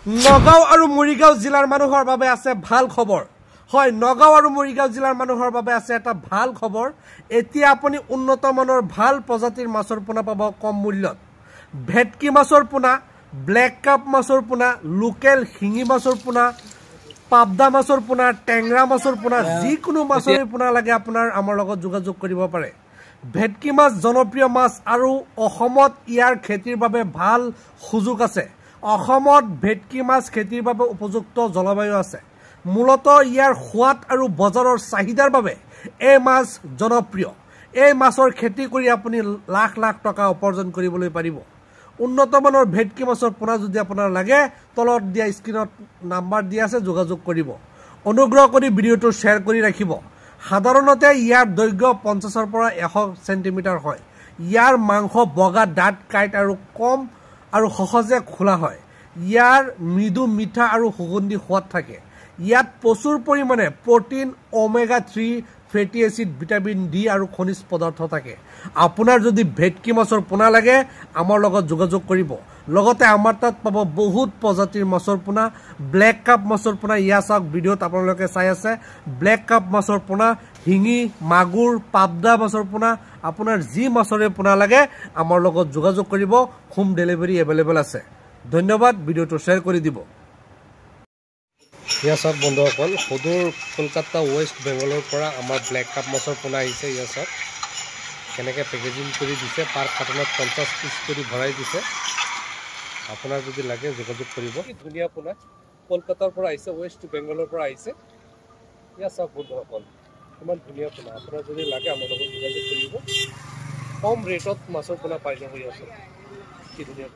নগাঁও আৰু মৰিগাঁও জিলাৰ মানুহৰ বাবে আছে ভাল খবৰ হয় নগাঁও আৰু মৰিগাঁও জিলাৰ মানুহৰ বাবে আছে এটা ভাল খবৰ এতিয়া আপুনি উন্নত মানৰ ভাল প্ৰজাতিৰ মাছৰ পোনা পাব কম মূল্যত ভেটকি মাছৰ পোনা ব্লেক কাপ মাছৰ পোনা লোকেল শিঙি মাছৰ পোনা পাবদা মাছৰ পোনা টেংৰা মাছৰ পোনা যিকোনো মাছৰ পোনা লাগে আপোনাৰ আমাৰ লগত যোগাযোগ কৰিব পাৰে ভেটকি মাছ জনপ্ৰিয় মাছ আৰু অসমত ইয়াৰ খেতিৰ বাবে ভাল সুযোগ আছে অসমত ভেটকি মাছ খেতিৰ বাবে উপযুক্ত জলবায়ু আছে মূলত ইয়াৰ সোৱাদ আৰু বজাৰৰ চাহিদাৰ বাবে এই মাছ জনপ্ৰিয় এই মাছৰ খেতি কৰি আপুনি লাখ লাখ টকা উপাৰ্জন কৰিবলৈ পাৰিব উন্নত মানৰ ভেটকি মাছৰ পোনা যদি আপোনাৰ লাগে তলত দিয়া স্ক্ৰিনত নাম্বাৰ দিয়া আছে যোগাযোগ কৰিব অনুগ্ৰহ কৰি ভিডিঅটো শ্বেয়াৰ কৰি ৰাখিব সাধাৰণতে ইয়াৰ দৈৰ্ঘ্য 50 পৰা 100 সেন্টিমিটাৰ হয় ইয়াৰ মাংস বগা ডাট কাইট আৰু কম আৰু সহজে খোলা হয় ইয়াৰ মৃদু মিঠা আৰু সুগন্ধি সোৱাদ থাকে ইয়াত প্ৰচুৰ পৰিমাণে প্ৰটিন ওমেগা 3 ফেটি এসিড ভিটামিন ডি আৰু খনিজ পদাৰ্থ থাকে আপোনাৰ যদি ভেটকি মাছৰ পোনা লাগে আমাৰ লগত যোগাযোগ কৰিব লগতে আমাৰ তাত পাব বহুত প্ৰজাতিৰ মাছৰ পোনা ব্লেক কাপ মাছৰ পোনা ইয়া চাওক ভিডিঅ'ত আপোনালোকে চাই আছে ব্লেক কাপ মাছৰ পোনা হিঙি মাগুৰ পাবদা মাছৰ পোনা আপোনাৰ যি মাছৰে পোনা লাগে আমাৰ লগত যোগাযোগ কৰিব হোম ডেলিভাৰী এভেইলেবল আছে ধন্যবাদ ভিডিঅ'টো শ্বেয়াৰ কৰি দিব ইয়া চাওক বন্ধুসকল সদূৰ কলকাতা ৱেষ্ট বেংগলৰ পৰা আমাৰ ব্লেক কাপ মাছৰ পোনা আহিছে ইয়া চাওক কেনেকৈ পেকেজিং কৰি দিছে পাৰ কাৰ্টনত 50 পিচ কৰি ভৰাই দিছে আপোনাৰ যদি লাগে যোগাযোগ কৰিব ধুনীয়া পোনা কলকাতাৰ পৰা আহিছে ৱেষ্ট বেংগলৰ পৰা আহিছে ইয়া চাওক বন্ধুসকল ইমান ধুনীয়া পোনা আপোনাৰ যদি লাগে আমাৰ লগত যোগাযোগ কৰিব কম ৰেটত মাছৰ পোনা পাই যাব ইয়া চাওক কি ধুনীয়া